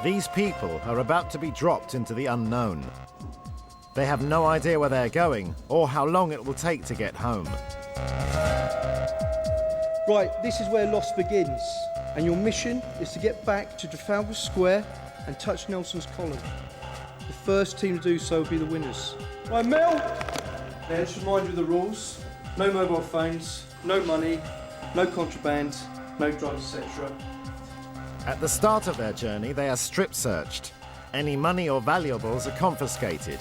These people are about to be dropped into the unknown. They have no idea where they're going or how long it will take to get home. Right, this is where loss begins, and your mission is to get back to Trafalgar Square and touch Nelson's column. The first team to do so will be the winners. Right, Mel? Now, let's remind you of the rules. No mobile phones, no money, no contraband, no drugs, etc. At the start of their journey, they are strip-searched. Any money or valuables are confiscated.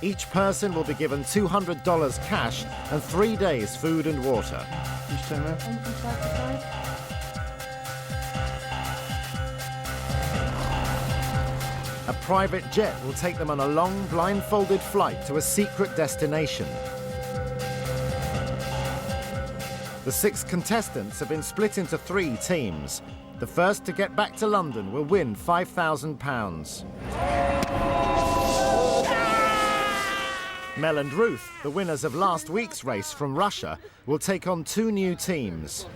Each person will be given $200 cash and 3 days food and water. You stand there. A private jet will take them on a long, blindfolded flight to a secret destination. The 6 contestants have been split into 3 teams. The first to get back to London will win £5,000. Mel and Ruth, the winners of last week's race from Russia, will take on 2 new teams.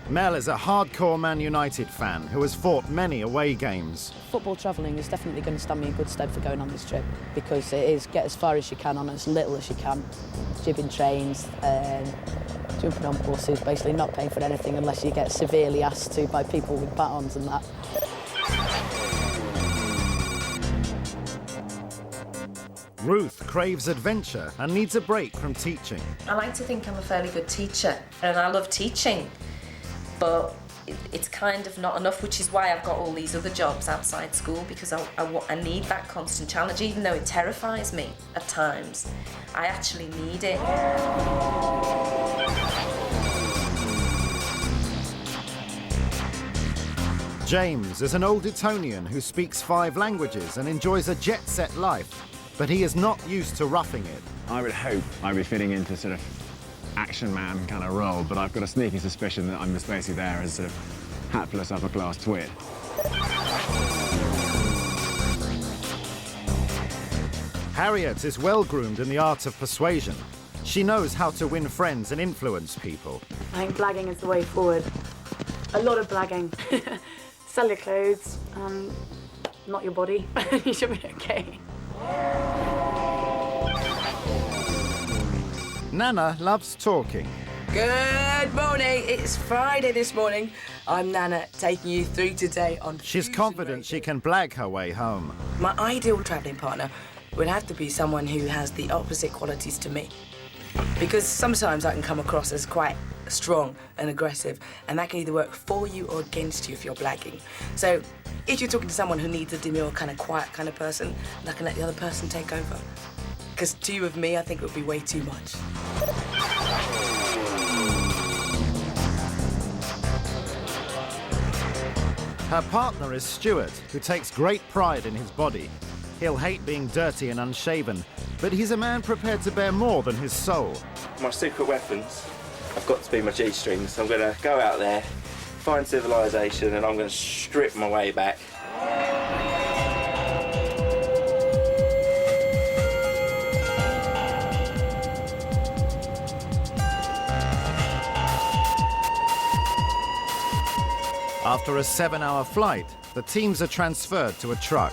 Mel is a hardcore Man United fan who has fought many away games. Football travelling is definitely going to stand me in good stead for going on this trip, because it is get as far as you can on as little as you can. Jibbing trains, jumping on buses, basically not paying for anything unless you get severely asked to by people with batons and that. Ruth craves adventure and needs a break from teaching. I like to think I'm a fairly good teacher, and I love teaching, but it's kind of not enough, which is why I've got all these other jobs outside school, because I need that constant challenge, even though it terrifies me at times. I actually need it. James is an old Etonian who speaks 5 languages and enjoys a jet-set life, but he is not used to roughing it. I would hope I'd be fitting into sort of action man kind of role, but I've got a sneaky suspicion that I'm just basically there as sort of hapless upper-class twit. Harriet is well-groomed in the art of persuasion. She knows how to win friends and influence people. I think blagging is the way forward. A lot of blagging. Sell your clothes, not your body. You should be okay. Nana loves talking. Good morning, it's Friday this morning. I'm Nana, taking you through today on... She's confident she can blag her way home. My ideal travelling partner would have to be someone who has the opposite qualities to me. Because sometimes I can come across as quite strong and aggressive, and that can either work for you or against you if you're blagging. So if you're talking to someone who needs a demure, kind of quiet kind of person, I can let the other person take over. Because 2 of me, I think, would be way too much. Her partner is Stuart, who takes great pride in his body. He'll hate being dirty and unshaven, but he's a man prepared to bear more than his soul. My secret weapons have got to be my G-strings. I'm going to go out there, find civilization, and I'm going to strip my way back. After a 7-hour flight, the teams are transferred to a truck.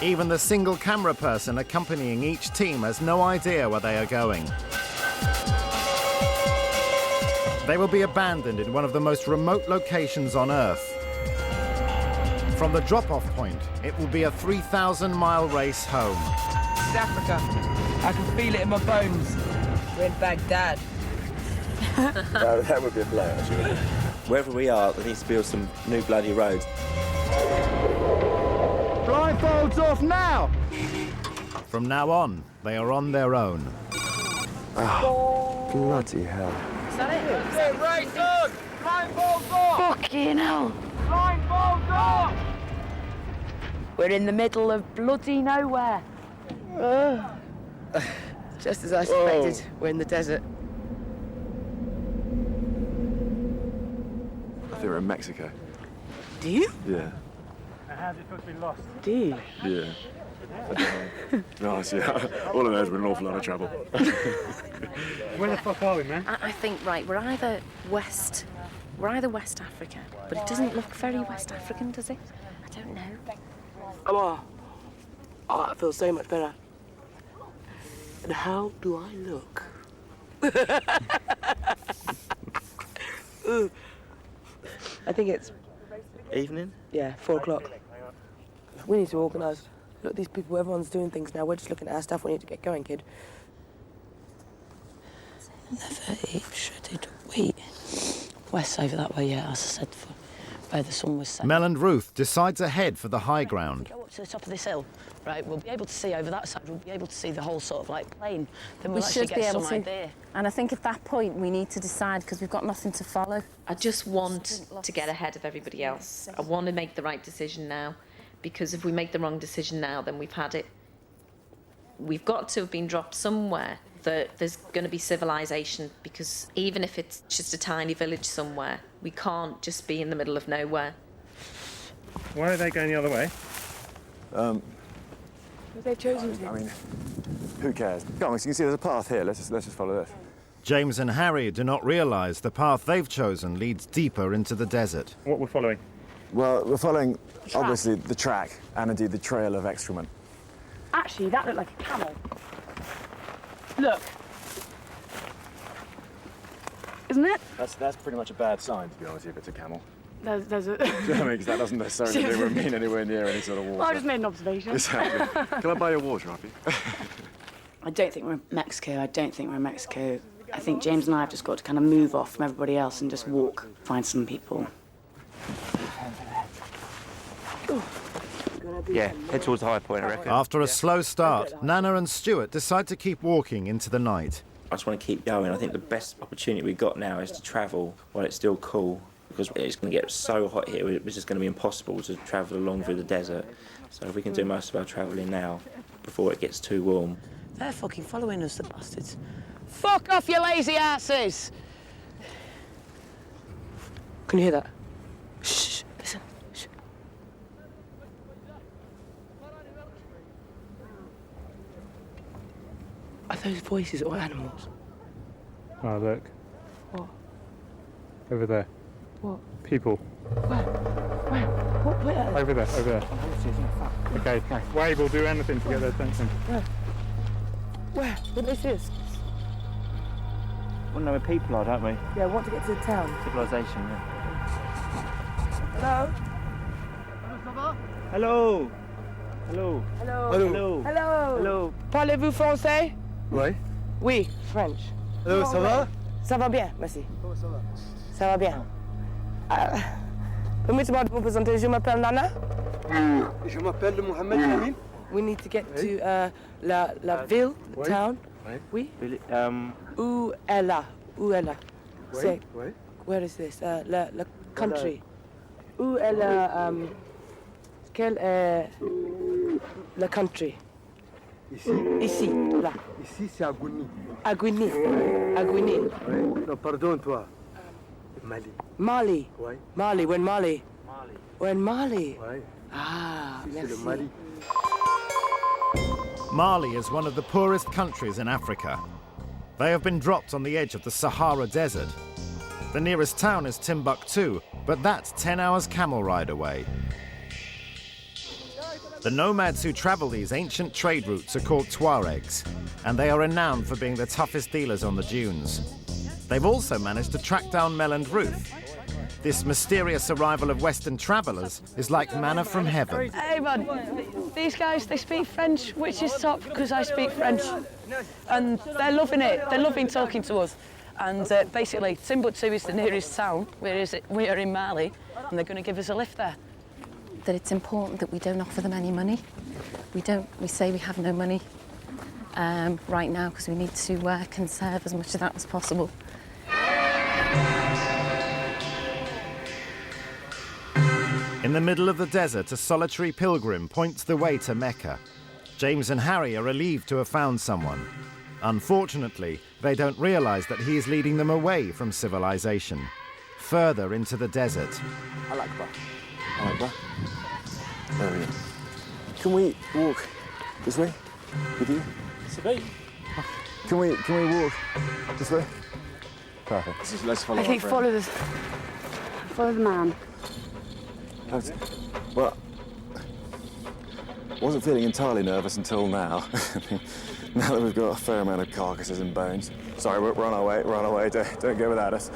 Even the single camera person accompanying each team has no idea where they are going. They will be abandoned in one of the most remote locations on Earth. From the drop-off point, it will be a 3,000-mile race home. It's Africa. I can feel it in my bones. We're in Baghdad. That would be a blow, actually. Wherever we are, there needs to be some new bloody roads. Blindfolds off now! From now on, they are on their own. Oh, bloody hell. Is that it? Right, good! Blindfolds off! Fucking hell. Blindfolds off! We're in the middle of bloody nowhere. Just as I suspected, we're in the desert. I think we're in Mexico. Do you? Yeah. And how's it feel to be lost? Do you? Yeah. Nice, yeah. All of those were an awful lot of trouble. Where the fuck are we, man? I think, right, we're either West Africa, but it doesn't look very West African, does it? I don't know. Oh, I feel so much better. And how do I look? I think it's... Evening? Yeah, 4 o'clock. We need to organise. Look, these people, everyone's doing things now. We're just looking at our stuff. We need to get going, kid. Never eat shredded wheat. West over that way, yeah, as I said, for where the sun was set. Mel and Ruth decides ahead for the high ground. Go up to the top of this hill, right, we'll be able to see over that side, we'll be able to see the whole sort of like plain. Then we'll actually get some idea. And I think at that point we need to decide because we've got nothing to follow. I just want to get ahead of everybody else. I want to make the right decision now, because if we make the wrong decision now, then we've had it. We've got to have been dropped somewhere that there's going to be civilization, because even if it's just a tiny village somewhere, we can't just be in the middle of nowhere. Why are they going the other way? They've chosen to. I mean, who cares? Come on, so you can see there's a path here. Let's just follow this. James and Harry do not realise the path they've chosen leads deeper into the desert. What we're following? Well, we're following, obviously, the track and indeed the trail of excrement. Actually, that looked like a camel. Look. Isn't it? That's pretty much a bad sign, to be honest, if it's a camel. There's a... Do you know what I mean? Because that doesn't necessarily mean anywhere near any sort of water. Well, I just made an observation. Exactly. Can I buy you water, Happy? I don't think we're in Mexico. I think James and I have just got to kind of move off from everybody else and just walk, find some people. Yeah, head towards the high point, I reckon. After a slow start, Nana and Stuart decide to keep walking into the night. I just want to keep going. I think the best opportunity we've got now is to travel while it's still cool, because it's going to get so hot here, it's just going to be impossible to travel along through the desert. So if we can do most of our travelling now, before it gets too warm. They're fucking following us, the bastards. Fuck off, you lazy asses! Can you hear that? Shh, listen. Shh. Are those voices or animals? Oh, look. What? Over there. What? People. Where? What? Where? Over there. Okay, wave or do anything to get their attention. Where? What is this? We know where people are, don't we? Yeah, I want to get to the town. Civilization, yeah. Hello? Hello. Hello? Hello. Hello? Parlez-vous français? Oui. Oui, French. Hello, ça va? Ça va bien, merci. Comment ça va? Ça va bien. Permettez-moi de vous présenter, je m'appelle Nana. Je m'appelle Mohamed Lamine. We need to get to la ville, the town. Oui. Où est là? C'est, Oui. where is this? La country. Où est la... quel est la country? Ici, là. Ici, c'est Agouni. Aguini. Oui. Non, pardon, toi. Mali. Oui. Mali, we're in Mali. We're in Mali. Oui. Ah, C'est merci. le Mali. Mali is one of the poorest countries in Africa. They have been dropped on the edge of the Sahara Desert. The nearest town is Timbuktu, but that's 10 hours camel ride away. The nomads who travel these ancient trade routes are called Tuaregs, and they are renowned for being the toughest dealers on the dunes. They've also managed to track down Mel and Ruth. This mysterious arrival of Western travellers is like manna from heaven. Hey man, these guys, they speak French, which is top because I speak French. And they're loving it, they're loving talking to us. And basically, Timbuktu is the nearest town, whereas we are in Mali, and they're going to give us a lift there. That it's important that we don't offer them any money. We say we have no money right now because we need to conserve as much of that as possible. In the middle of the desert, a solitary pilgrim points the way to Mecca. James and Harry are relieved to have found someone. Unfortunately, they don't realise that he is leading them away from civilization, further into the desert. There we go. Can we walk This way? With you? Can we walk this way? Perfect. Let's follow. I think follow the man. Well, I wasn't feeling entirely nervous until now. Now that we've got a fair amount of carcasses and bones. Sorry, we're on our way, don't go without us.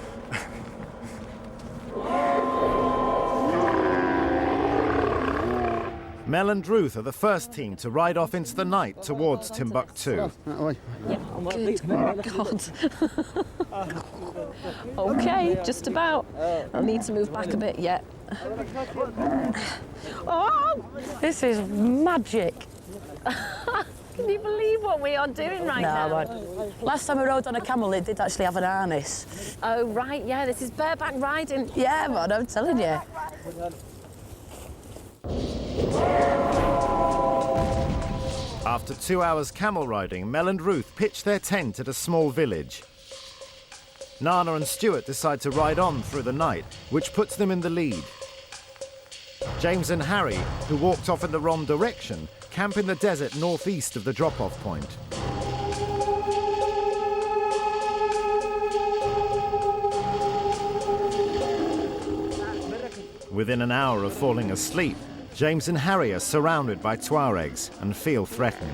Mel and Ruth are the first team to ride off into the night towards Timbuktu. Good God. OK, just about. I'll need to move back a bit yet. Oh, this is magic. Can you believe what we are doing right now? No, last time I rode on a camel, it did actually have an harness. Oh, right, yeah, this is bareback riding. Yeah, man, I'm telling you. After 2 hours camel riding, Mel and Ruth pitch their tent at a small village. Nana and Stuart decide to ride on through the night, which puts them in the lead. James and Harry, who walked off in the wrong direction, camp in the desert northeast of the drop-off point. Within an hour of falling asleep, James and Harry are surrounded by Tuaregs and feel threatened.